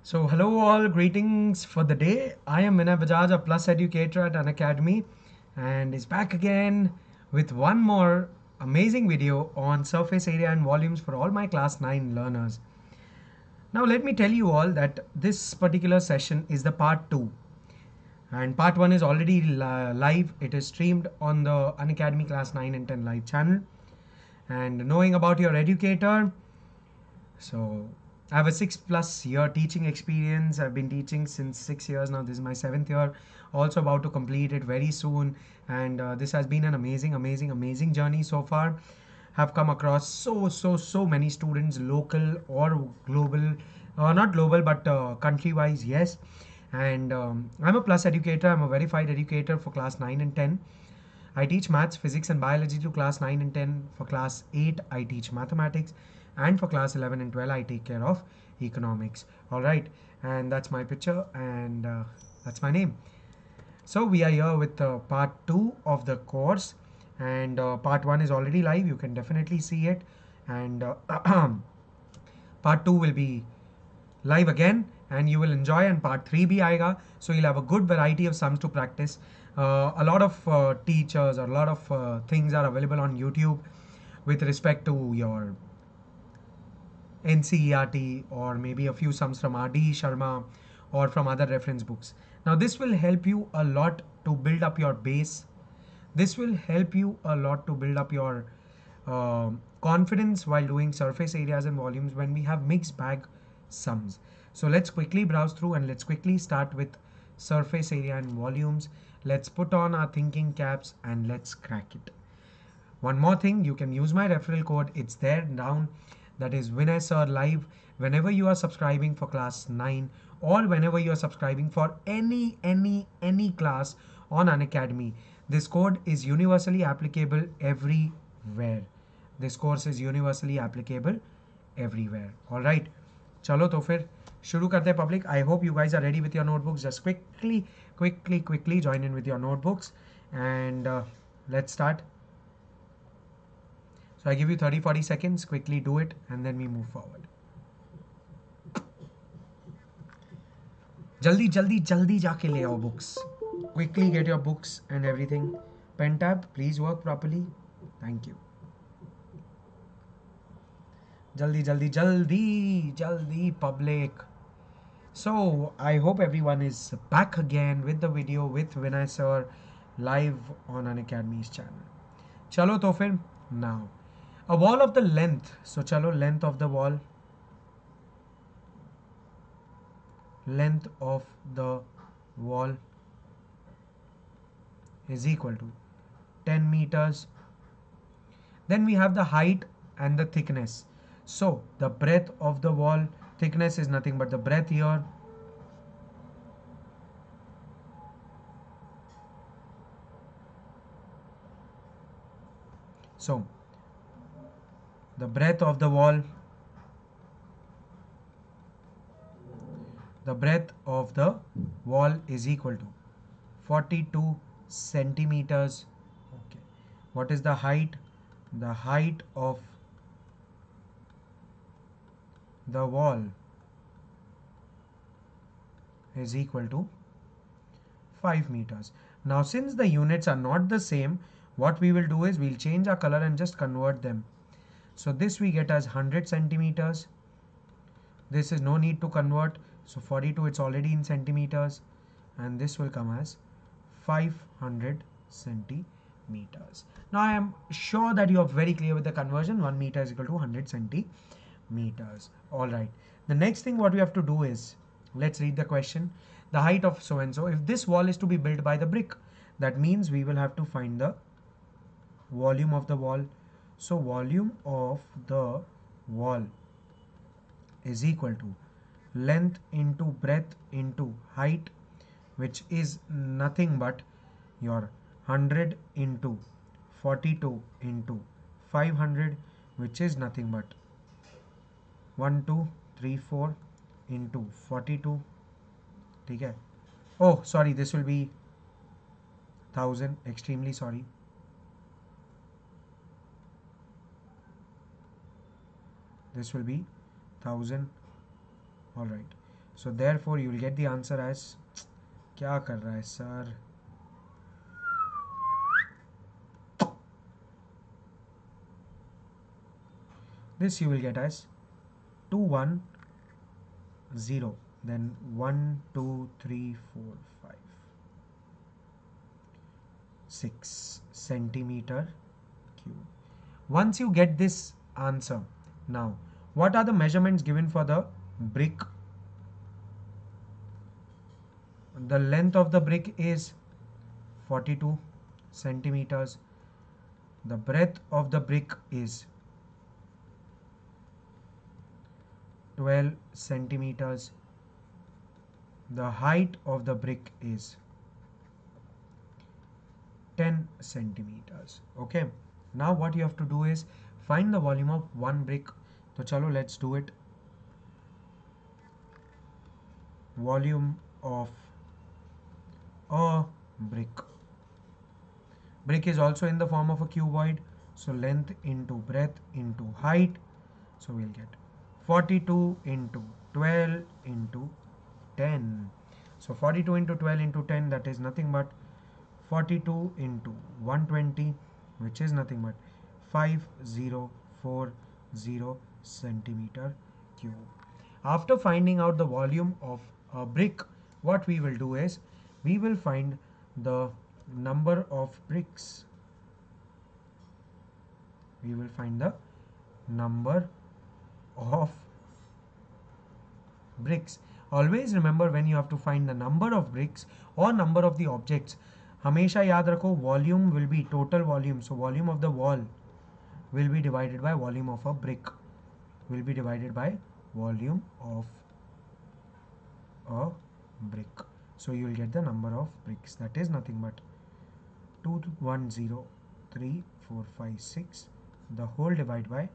So hello all, greetings for the day. I am Vinay Bajaj, a Plus educator at Unacademy, and is back again with one more amazing video on surface area and volumes for all my class 9 learners. Now let me tell you all that this particular session is the part 2, and part 1 is already live. It is streamed on the Unacademy class 9 and 10 live channel. And knowing about your educator, so I have a 6+ year teaching experience. I've been teaching since 6 years now. This is my 7th year. Also about to complete it very soon. And this has been an amazing journey so far. Have come across so many students, local or global, not global but country-wise, yes. And I'm a plus educator. I'm a verified educator for class 9 and 10. I teach maths, physics, and biology to class 9 and 10. For class 8, I teach mathematics. And for class 11 and 12, I take care of economics. All right. And that's my picture, and that's my name. So we are here with part 2 of the course. And part 1 is already live. You can definitely see it. And part 2 will be live again, and you will enjoy, and part 3 bhi aayega, so you'll have a good variety of sums to practice. A lot of teachers or a lot of things are available on YouTube with respect to your NCERT, or maybe a few sums from R.D. Sharma or from other reference books. Now this will help you a lot to build up your base. This will help you a lot to build up your confidence while doing surface areas and volumes when we have mixed bag sums. So let's quickly browse through and let's quickly start with surface area and volumes. Let's put on our thinking caps and let's crack it. One more thing, you can use my referral code. It's there down. That is Vinay Sir Live. Whenever you are subscribing for class 9 or whenever you are subscribing for any class on Unacademy, this code is universally applicable everywhere. This course is universally applicable everywhere. All right. चलो तो फिर शुरू करते हैं public. I hope you guys are ready with your notebooks. Just quickly join in with your notebooks, and let's start. So I give you 30-40 seconds, quickly do it, and then we move forward. जल्दी जाके ले आओ books. Quickly get your books and everything. Pen tab, please work properly. Thank you. जल्दी public. So I hope everyone is back again with the video with Vinay Sir live on Unacademy's channel. चलो तो फिर now. A wall of the length. So chalo, length of the wall. Length of the wall is equal to 10 meters. Then we have the height and the thickness. So the breadth of the wall, thickness is nothing but the breadth here. So the breadth of the wall, is equal to 42 centimeters. Okay. What is the height? The height of the wall is equal to 5 meters. Now since the units are not the same, what we will do is we'll change our color and just convert them. So this we get as 100 centimeters. This is no need to convert. So 42, it's already in centimeters, and this will come as 500 centimeters. Now I am sure that you are very clear with the conversion. 1 meter is equal to 100 centimeters. All right. The next thing what we have to do is, let's read the question. The height of so and so. If this wall is to be built by the brick, that means we will have to find the volume of the wall. So volume of the wall is equal to length into breadth into height, which is nothing but your 100 into 42 into 500, which is nothing but 1 2 3 4 into 42. ठीक है? Oh, sorry, this will be 1000. Extremely sorry. This will be 1000. All right. So therefore you will get the answer as, क्या कर रहा है sir, this you will get as 210, then 1 2 3 4 5 6 centimeter cube. Once you get this answer, now what are the measurements given for the brick? The length of the brick is 42 centimeters. The breadth of the brick is 12 centimeters. The height of the brick is 10 centimeters. Okay. Now what you have to do is find the volume of one brick. So chalo, let's do it. Volume of a brick. Brick is also in the form of a cuboid. So length into breadth into height. So we'll get 42 into 12 into 10. So 42 into 12 into 10, that is nothing but 42 into 120, which is nothing but 5040 centimeter cube. After finding out the volume of a brick, what we will do is we will find the number of bricks. We will find the number of bricks. Always remember, when you have to find the number of bricks or number of the objects, हमेशा याद रखो volume will be total volume. So volume of the wall will be divided by volume of a brick, will be divided by volume of a brick. So you will get the number of bricks, that is nothing but 2 1 0 3 4 5 6, the whole divided by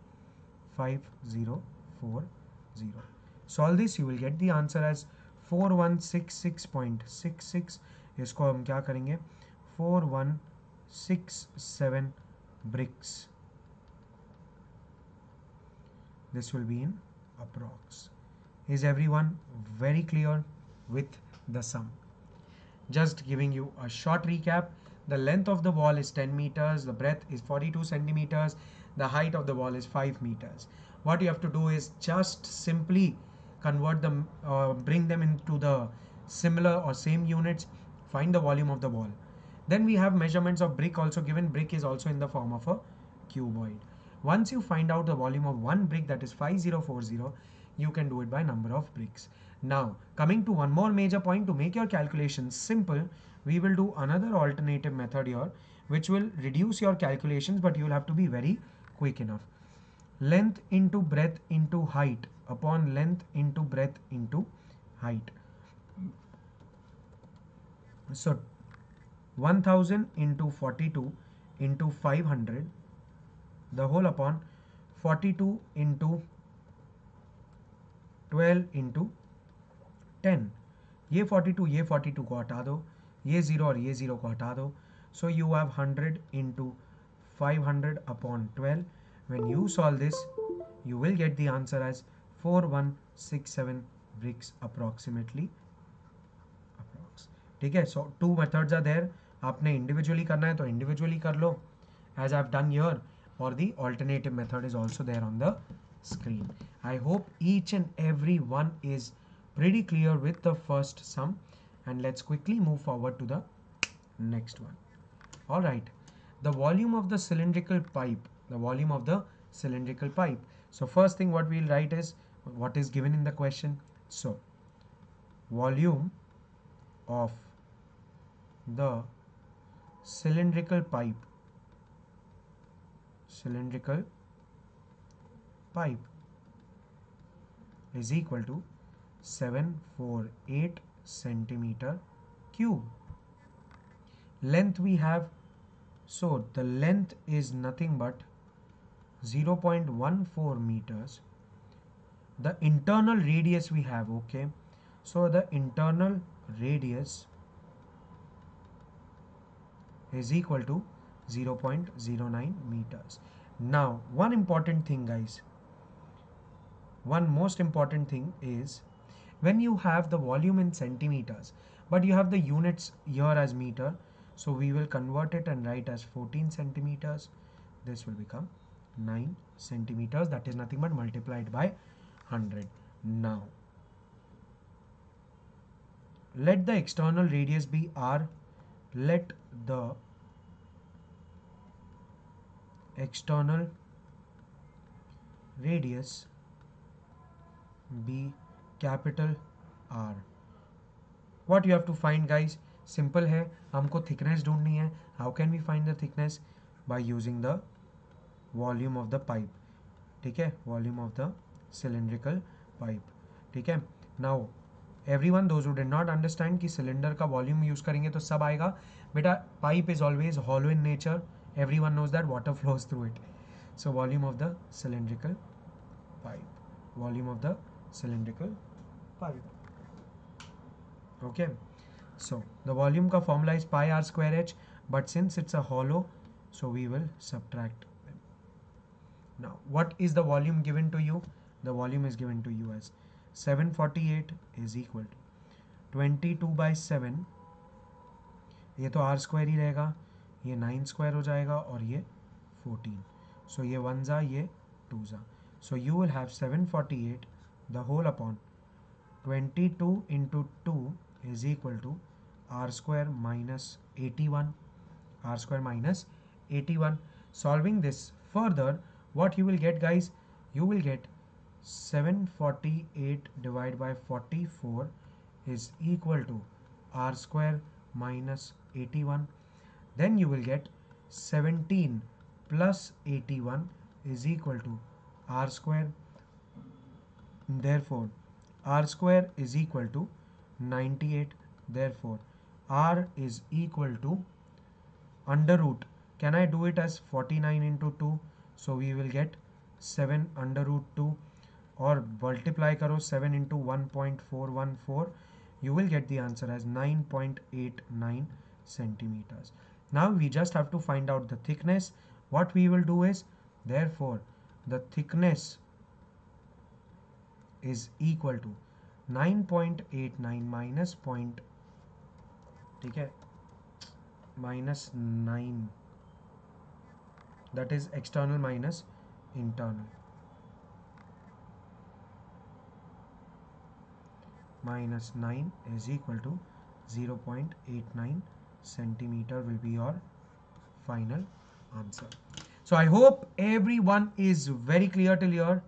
5040. Solve this, you will get the answer as 4166.66. इसको हम क्या करेंगे, 4167 bricks. This will be in approx. Is everyone very clear with the sum? Just giving you a short recap. The length of the wall is 10 meters, the breadth is 42 centimeters, the height of the wall is 5 meters. What you have to do is just simply convert them, bring them into the similar or same units, find the volume of the wall. Then we have measurements of brick also given. Brick is also in the form of a cuboid. Once you find out the volume of one brick, that is 5040, you can do it by number of bricks. Now, coming to one more major point, to make your calculations simple, we will do another alternative method here, which will reduce your calculations, but you will have to be very quick enough. Length into breadth into height upon length into breadth into height. So 1000 into 42 into 500, the whole upon 42 into 12 into 10. ये 42 को हटा दो, ये 0 और ये 0 को हटा दो. So you have 100 into 500 upon 12. When you solve this, you will get the answer as 4167 bricks approximately. ठीक है. So two methods are there. आपने individually करना है तो individually कर लो, as I've done here, or the alternative method is also there on the screen. I hope each and every one is pretty clear with the first sum, and let's quickly move forward to the next one. All right, the volume of the cylindrical pipe, the volume of the cylindrical pipe. So first thing what we'll write is what is given in the question. So volume of the cylindrical pipe is equal to 748 centimeter cube. Length we have, so the length is nothing but 0.14 meters. The internal radius we have, okay, so the internal radius is equal to 0.09 meters. Now one important thing, guys, one most important thing is, when you have the volume in centimeters, but you have the units here as meter, so we will convert it and write as 14 centimeters. This will become 9 centimeters. That is nothing but multiplied by 100. Now let the external radius be r. Let the external radius be capital R. What you have to find guys, simple है, हमको thickness ढूंढनी है. How can we find the thickness? By using the volume of the pipe. ठीक है, volume of the cylindrical pipe. ठीक है. Now everyone, those who did not understand कि cylinder का volume use करेंगे तो सब आएगा. बेटा pipe is always hollow in nature. Everyone knows that water flows through it. So volume of the cylindrical pipe. Volume of the cylindrical pipe. Okay, so the volume का formula is pi r square h, but since it's a hollow, so we will subtract them. Now what is the volume given to you? The volume is given to you as 748 is equal to 22 by 7. ये तो r square ही रहेगा, ये 9 square हो जाएगा और ये 14. So ये 1 जा, ये 2 जा. So you will have 748 the whole upon 22 into 2 is equal to r square minus 81. R square minus 81. Solving this further, what you will get guys? You will get 748 divided by 44 is equal to r square minus 81. Then you will get 17 plus 81 is equal to r square. Therefore r square is equal to 98. Therefore r is equal to under root. Can I do it as 49 into 2? So we will get 7 under root 2, or multiply karo 7 into 1.414. You will get the answer as 9.89 centimeters. Now we just have to find out the thickness. What we will do is, therefore the thickness is equal to 9.89 minus point, ठीक है, minus 9, that is external minus internal, minus 9 is equal to 0.89 centimeter will be your final answer. So I hope everyone is very clear till here.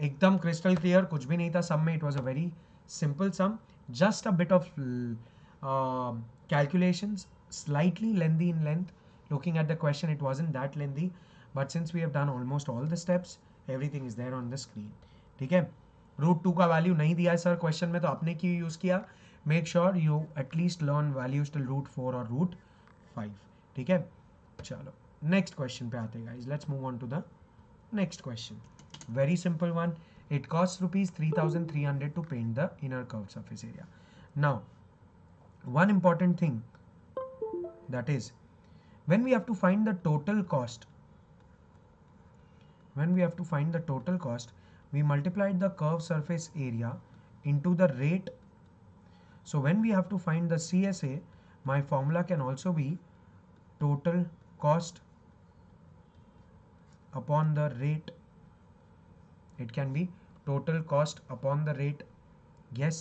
एकदम crystal clear, कुछ भी नहीं था सम में. It was a very simple some, just a bit of calculations, slightly lengthy in length. Looking at the question, it wasn't that lengthy, but since we have done almost all the steps, everything is there on the screen. ठीक है. Root 2 का value नहीं दिया है sir question में, तो आपने क्यों यूज किया? Make sure you at least learn values till root 4 और रूट 5. ठीक है. चलो नेक्स्ट क्वेश्चन पे आते हैं guys. Let's move on to the next question. Very simple one. It costs rupees 3,300 to paint the inner curved surface area. Now, one important thing, that is, when we have to find the total cost, we multiplied the curved surface area into the rate. So when we have to find the CSA, my formula can also be total cost upon the rate. It can be total cost upon the rate. Yes.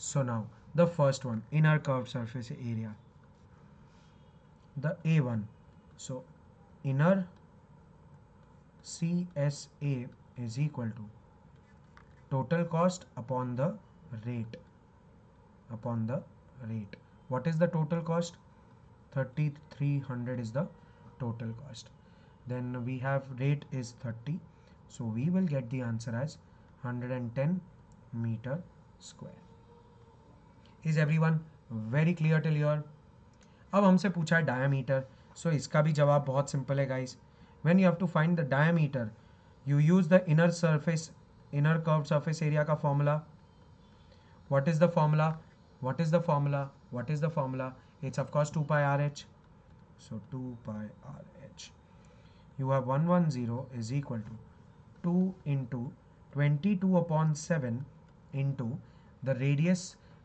So now the first one, inner curved surface area, the A1. So inner CSA is equal to total cost upon the rate. What is the total cost? 3,300 is the total cost. Then we have rate is 30. So we will get the answer as 110 meter square. Is everyone very clear till here? अब हमसे पूछा है diameter. So इसका भी जवाब बहुत simple है guys. When you have to find the diameter, you use the inner curved surface area का formula. What is the formula? It's of course 2 pi RH. So 2 pi RH. You have 110 is equal to 2 into 22 upon 7 into the radius.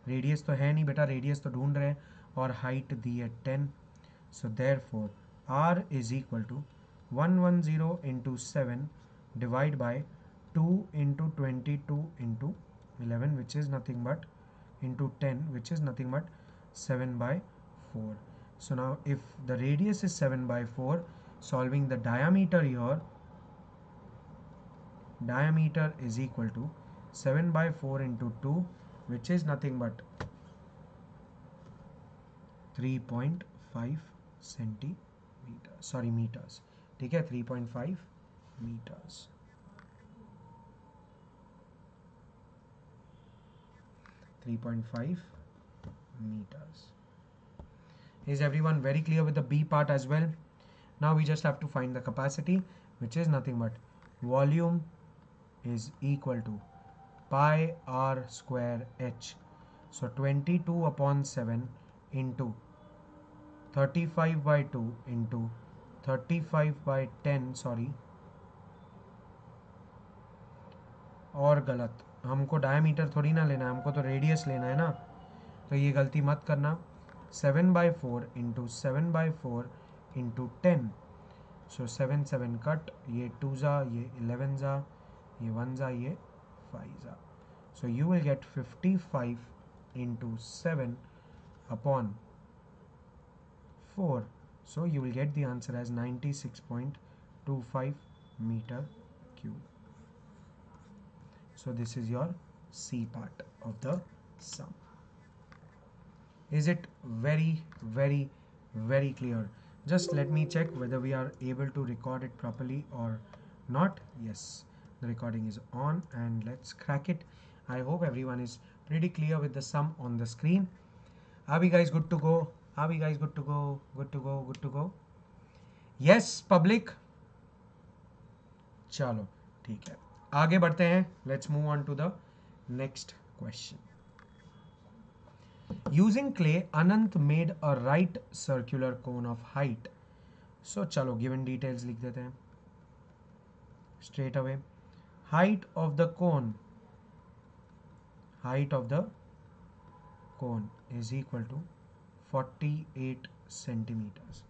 Radius तो है नहीं बेटा, radius तो ढूंढ रहे हैं, और हाइट दी है 10. So therefore r is equal to 110 into 7 divide by 2 into 22 into 11 which is nothing but into 10 which is nothing but 7 by 4. So now if the radius is 7 by 4, solving the diameter here, diameter is equal to 7 by 4 into 2 which is nothing but 3.5 centimeter, sorry meters. ठीक है, 3.5 meters. 3.5 meters. Is everyone very clear with the B part as well? Now we just have to find the capacity, which is nothing but volume is equal to pi r square h. So 22 upon 7 into 35 by 2 into 35 by 10, sorry, और गलत, हमको diameter थोड़ी ना लेना है, हमको तो radius लेना है ना, तो ये गलती मत करना. 7 by 4 into 7 by 4 into 10. So 7 7 cut, ये 2 जा, ये 11 जा, ये 1 जा, ये 5 जा. सो you will gate 55 into 7 upon 4. So you will get the answer as 96.25 meter cube. So this is your C part of the sum. Is it very, very, very clear? Just let me check whether we are able to record it properly or not. Yes, the recording is on, and let's crack it. I hope everyone is pretty clear with the sum on the screen. Are we guys good to go? Are we guys good to go? Good to go, good to go. Yes, public. चलो ठीक है, आगे बढ़ते हैं. Let's move on to the next question. Using clay, Anant made a right circular cone of height. So चलो given details लिख देते हैं straight away. Height of the cone is equal to 48 centimeters.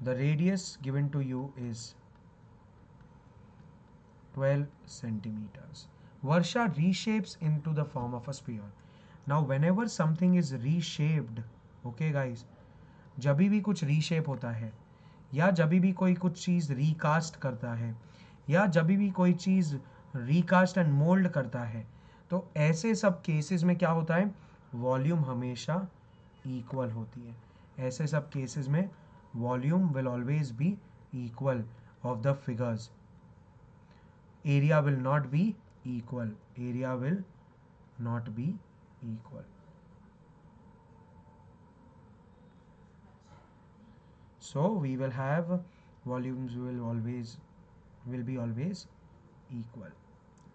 The radius given to you is 12 centimeters. Varsha reshapes into the form of a sphere. Now whenever something is reshaped, okay guys, जब भी कुछ reshape होता है, या जब भी कोई कुछ चीज़ recast करता है, या जब भी कोई चीज़ recast and mold करता है, तो ऐसे सब केसेस में क्या होता है, वॉल्यूम हमेशा इक्वल होती है. ऐसे सब केसेस में volume will always be equal of the figures. Area will not be equal. Area will not be equal. So we will have volumes will be always equal.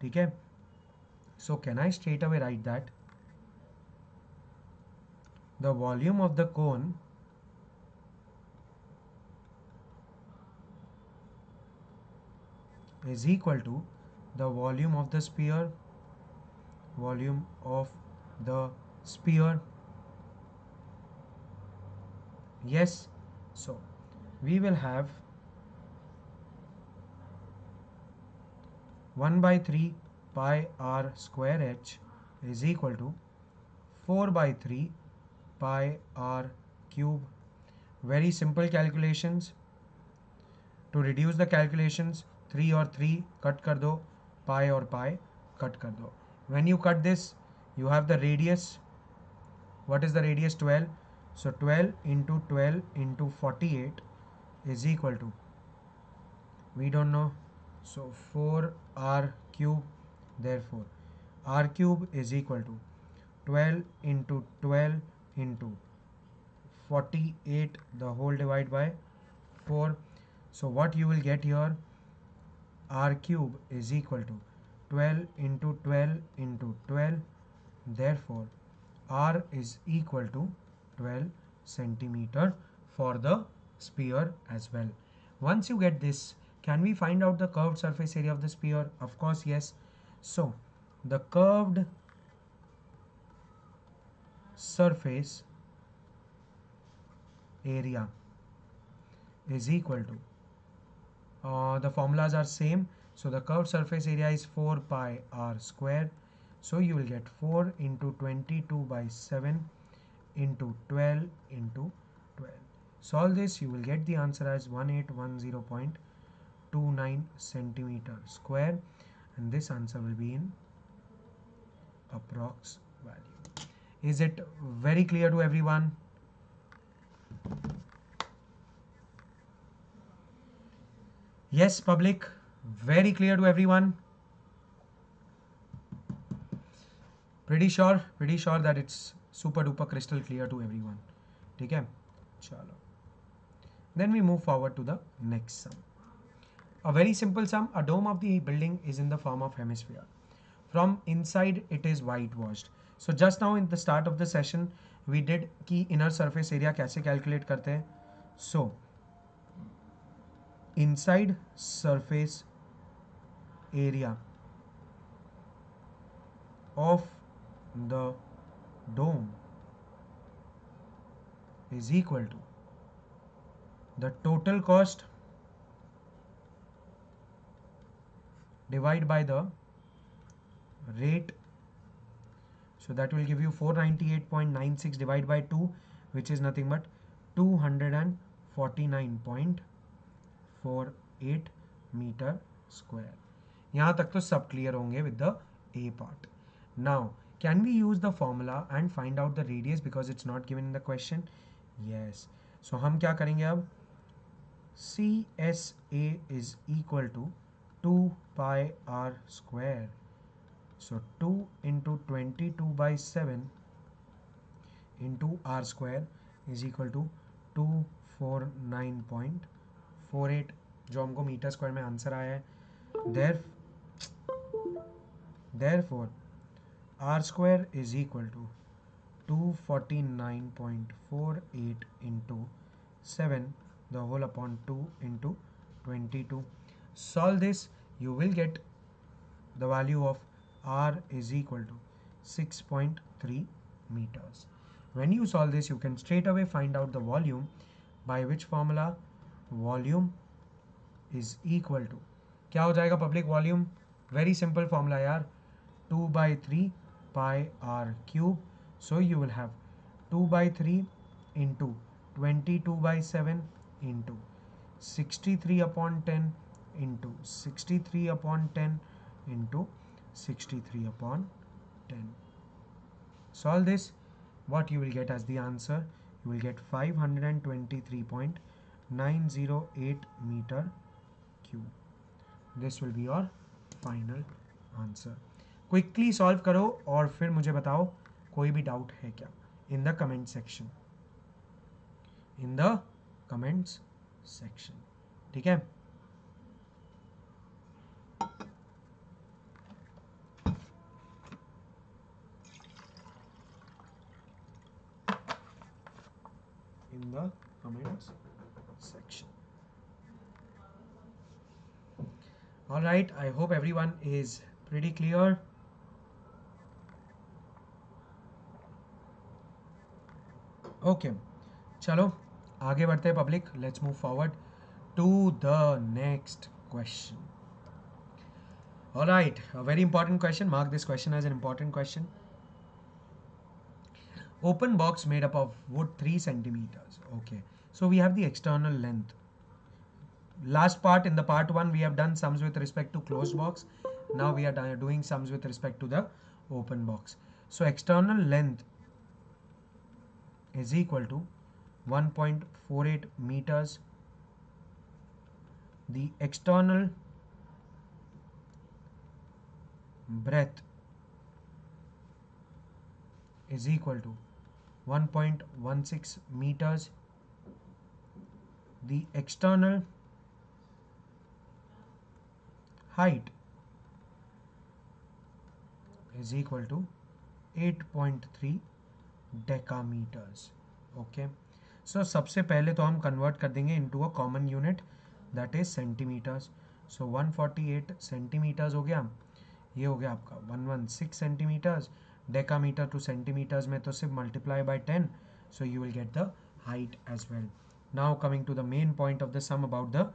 ठीक है? So can I straight away write that the volume of the cone is equal to the volume of the sphere, yes. So we will have 1 by 3 pi r square h is equal to 4 by 3 pi r cube. Very simple calculations. To reduce the calculations, 3 और 3 cut कर दो, pi और pi cut कर दो. When you cut this, you have the radius. What is the radius? 12. So 12 into 12 into 48 is equal to, we don't know, so 4r cube. Therefore r cube is equal to 12 into 12 into 48, the whole divided by 4. So what you will get here, r cube is equal to 12 into 12 into 12. Therefore r is equal to 12 centimeter for the sphere as well. Once you get this, can we find out the curved surface area of the sphere? Of course, yes. So the curved surface area is equal to, the formulas are same, so the curved surface area is 4 pi r square, so you will get 4 into 22 by 7 into 12 into 12. Solve this, you will get the answer as 1810.29 centimeter square, and this answer will be in approx value. Is it very clear to everyone? Yes, public, very clear to everyone? Pretty sure that it's super duper crystal clear to everyone. Okay, chalo. Then we move forward to the next sum. A very simple sum. A dome of the building is in the form of hemisphere. From inside it is whitewashed. So just now in the start of the session we did कि inner surface area कैसे calculate करते हैं. So inside surface area of the dome is equal to the total cost divided by the rate. So that will give you 498.96 divided by 2, which is nothing but 249.48 meter square. यहाँ तक तो सब clear होंगे with the A part. Now, can we use the formula and find out the radius because it's not given in the question? Yes. So हम क्या करेंगे अब? CSA is equal to 2 pi r square. So 2 into 22 by 7 into r square is equal to 249.48, जो हमको metre square में answer आया है. Therefore r square is equal to 249.48 into 7 the whole upon 2 into 22. Solve this, you will get the value of r is equal to 6.3 meters. When you solve this, you can straight away find out the volume by which formula? Volume is equal to, क्या हो जाएगा public volume? Very simple formula यार, 2 by 3 pi r cube. So you will have 2 by 3 into 22 by 7 into 63 upon 10 into 63 upon 10 into 63 upon 10. Solve this, what you will get as the answer? You will get 523.908 meter cube. This will be your final answer. Quickly solve करो और फिर मुझे बताओ कोई भी doubt है क्या in the comment section. In the comments section. ठीक है? In the comments section. All right, I hope everyone is pretty clear. Okay, चलो आगे बढ़ते हैं public. Let's move forward to the next question. All right, a very important question. Mark this question as an important question. Open box made up of wood 3 centimeters. Okay, so we have the external length. Last part, in the part 1 we have done sums with respect to closed box. Now we are doing sums with respect to the open box. So external length is equal to 1.48 meters. The external breadth is equal to 1.16 meters. The external height is equal to 8.3 decameters. Okay, so सबसे पहले तो हम convert कर देंगे into a common unit, that is centimeters. So 148 centimeters हो गया ये हो गया आपका 116 सेंटीमीटर्स. डेकामीटर टू सेंटीमीटर्स में तो सिर्फ multiply by 10, so you will get the height as well. Now coming to the main point of the sum about the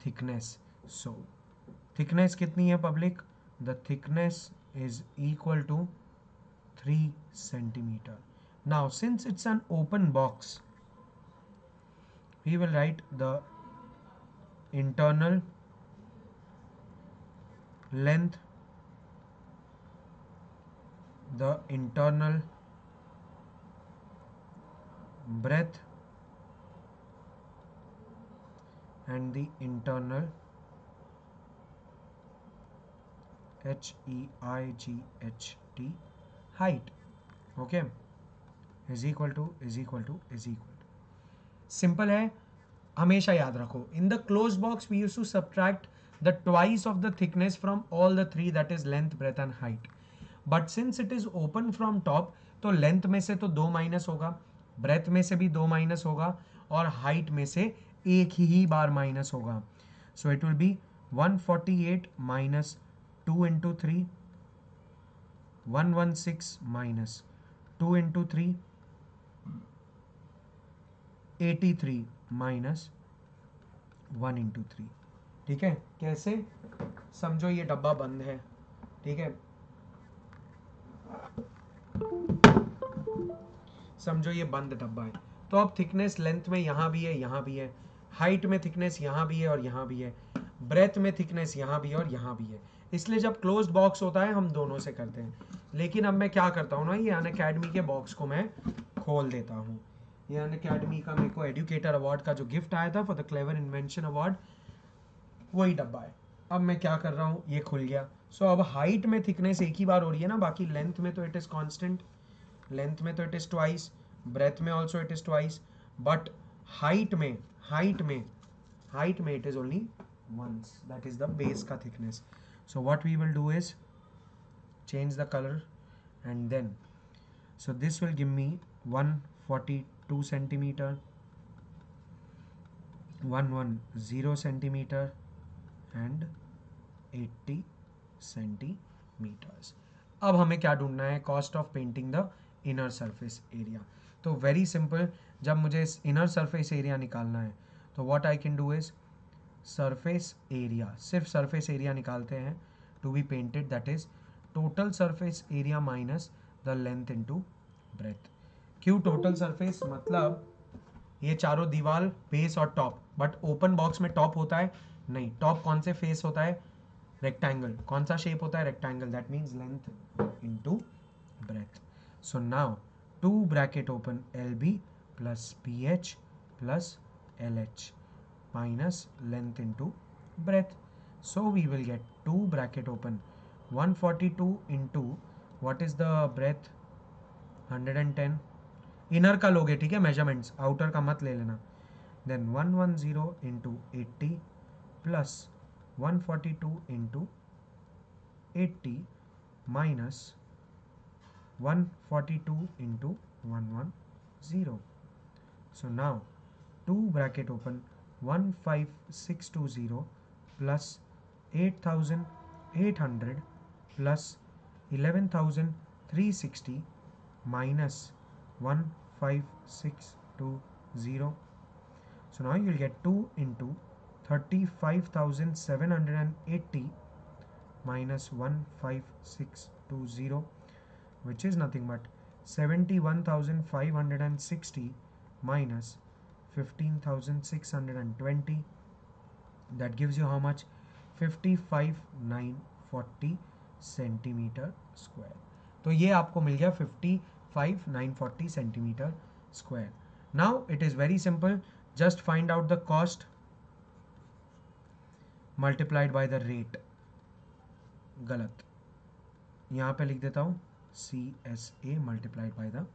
thickness. So thickness कितनी है public? The thickness is equal to 3 centimeter. Now since it's an open box, we will write the internal length, the internal breadth, and the internal height, height, okay, is equal to simple है, हमेशा याद रखो. In the close box we use to subtract the twice of the thickness from all the three, that is length, breadth and height. But since it is open from top, तो length में से तो 2 minus होगा, breath में से भी 2 minus होगा, और हाइट में से एक ही बार माइनस होगा. So it will be 148 minus 2 into 3, 116 minus 2 into 3, 83 minus 1 into 3. ठीक है, कैसे? समझो ये डब्बा बंद है, ठीक है, समझो ये बंद डब्बा है. तो अब थिकनेस लेंथ में यहाँ भी है, यहाँ भी है, हाइट में थिकनेस यहाँ भी है और यहाँ भी है, ब्रेथ में थिकनेस यहाँ भी है और यहाँ भी है. इसलिए जब क्लोज्ड बॉक्स होता है हम दोनों से करते हैं. लेकिन अब मैं क्या करता हूँ ना, ये अनअकैडमी के बॉक्स को मैं खोल देता हूँ. ये अनअकैडमी का मेरे को एजुकेटर अवार्ड का जो गिफ्ट आया था for the clever invention award, वही डब्बा है. अब मैं क्या कर रहा हूँ, ये खुल गया. सो अब हाइट में थिकनेस एक ही बार हो रही है ना, बाकी लेंथ में तो इट इज कांस्टेंट, लेंथ में तो इट इज ट्वाइस, ब्रेथ में also it is twice, but height में it is only once, that is the base का thickness. So what we will do is change the color, and then so this will give me 142 centimeter, 110 centimeter and 80 centimeters. अब हमें क्या ढूंढना है? Cost of painting the inner surface area. तो very simple, जब मुझे इस इनर सरफेस एरिया निकालना है तो what I can do is surface area, सिर्फ सरफेस एरिया निकालते हैं to be painted, that is total surface area minus the length into breadth. क्यों टोटल सरफेस? मतलब ये चारों दीवार, बेस और टॉप, बट ओपन बॉक्स में टॉप होता है नहीं. टॉप कौन से फेस होता है? रेक्टेंगल. कौन सा शेप होता है? Rectangle. That means length into breath. So now 2 bracket open LB plus PH plus LH minus length into breadth. So we will get 2 bracket open 142 into what is the breadth 110. Inner का लोगे, ठीक है, measurements, outer का मत ले लेना. Then 110 into 80 plus 142 into 80 minus 142 into 110. So now 2 bracket open 15620 plus 8800 plus 11360 minus 15620. So now you will get 2 into 35,780 minus 15620, which is nothing but 71,560 minus 15,620. That gives you how much? 55,940 centimetre square. तो ये आपको मिल गया 55,940 centimetre square. Now it is very simple, just find out the cost multiplied by the rate. गलत, यहाँ पे लिख देता हूँ CSA multiplied by the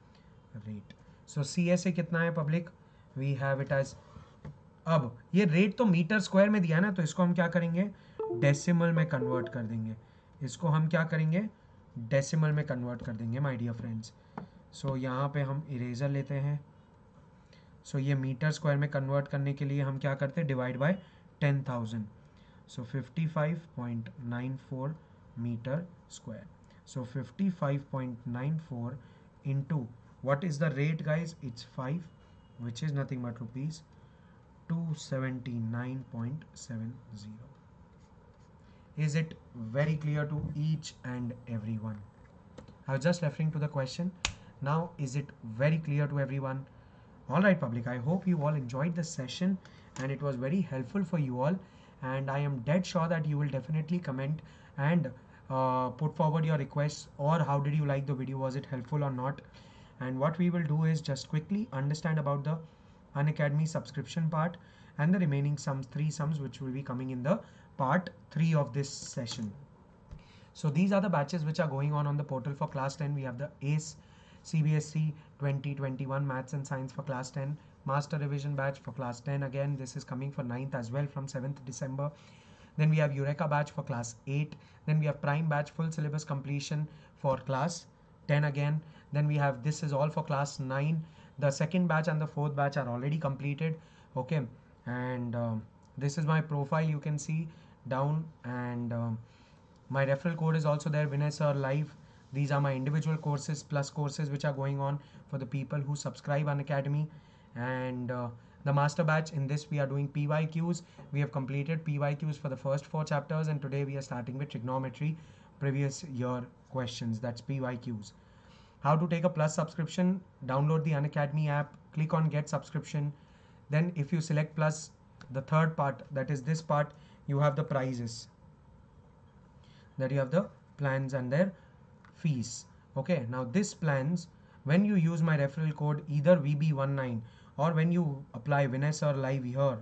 rate. So CSA कितना है public? We have it as, अब ये रेट तो मीटर स्क्वायर में दिया है ना, तो इसको हम क्या करेंगे? डेसिमल में कन्वर्ट कर देंगे. इसको हम क्या करेंगे? डेसिमल में कन्वर्ट कर देंगे माय डियर फ्रेंड्स. सो यहाँ पे हम इरेजर लेते हैं. सो ये मीटर स्क्वायर में कन्वर्ट करने के लिए हम क्या करते हैं? Divide by 10,000. So 55.94 meter square. So 55.94 into, what is the rate guys? It's 5, which is nothing but rupees 279.70. Is it very clear to each and everyone? I was just referring to the question. Now, is it very clear to everyone? All right, public. I hope you all enjoyed this session and it was very helpful for you all. And I am dead sure that you will definitely comment and put forward your requests, or how did you like the video? Was it helpful or not? And what we will do is just quickly understand about the Unacademy subscription part and the remaining sums, 3 sums, which will be coming in the part 3 of this session. So these are the batches which are going on the portal for class 10. We have the ACE CBSE 2021 Maths and Science for class 10, Master Revision batch for class 10. Again, this is coming for 9th as well from 7th December. Then we have Eureka batch for class 8. Then we have Prime batch full syllabus completion for class 10 again. Then we have this is all for class 9. The second batch and the fourth batch are already completed. Okay, and this is my profile. You can see down, and my referral code is also there, Vinay Sir Live. These are my individual courses plus courses which are going on for the people who subscribe Unacademy. And the master batch, in this we are doing PYQs. We have completed PYQs for the first 4 chapters, and today we are starting with trigonometry previous year questions. That's PYQs. How to take a plus subscription? Download the Unacademy app, click on get subscription. Then if you select plus, the third part, that is this part, you have the prices. That you have the plans and their fees. Okay, now this plans, when you use my referral code either VB19 or when you apply Vinay Sir Live here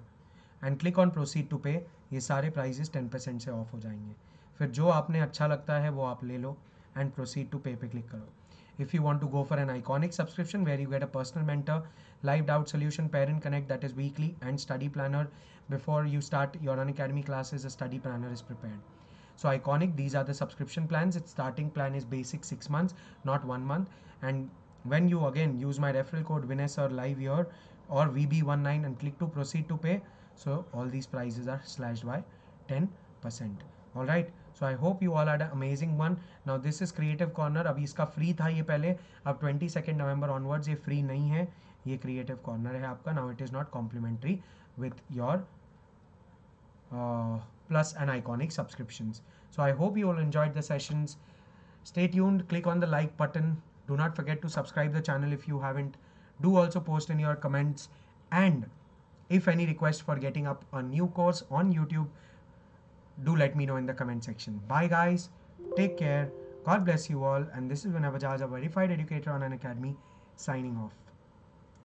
and click on proceed to pay, ये सारे prices 10% से off हो जाएंगे. फिर जो आपने अच्छा लगता है वो आप ले लो and proceed to pay पे click करो. If you want to go for an iconic subscription where you get a personal mentor, live doubt solution, parent connect that is weekly, and study planner before you start your Unacademy classes, a study planner is prepared. So iconic, these are the subscription plans. Its starting plan is basic 6 months, not 1 month. And when you again use my referral code Vinay or live here or VB19 and click to proceed to pay, so all these prices are slashed by 10%. All right. So I hope you all had an amazing one. Now this is Creative Corner. अभी इसका free था ये पहले, अब 22nd November onwards ये free नहीं है, ये Creative Corner है आपका. Now it is not complimentary with your plus and iconic subscriptions. So I hope you all enjoyed the sessions. Stay tuned, click on the like button. Do not forget to subscribe the channel if you haven't. Do also post in your comments, and if any request for getting up a new course on YouTube, do let me know in the comment section. Bye guys, take care, God bless you all, and this is Vinay Bajaj, a verified educator on Unacademy, signing off.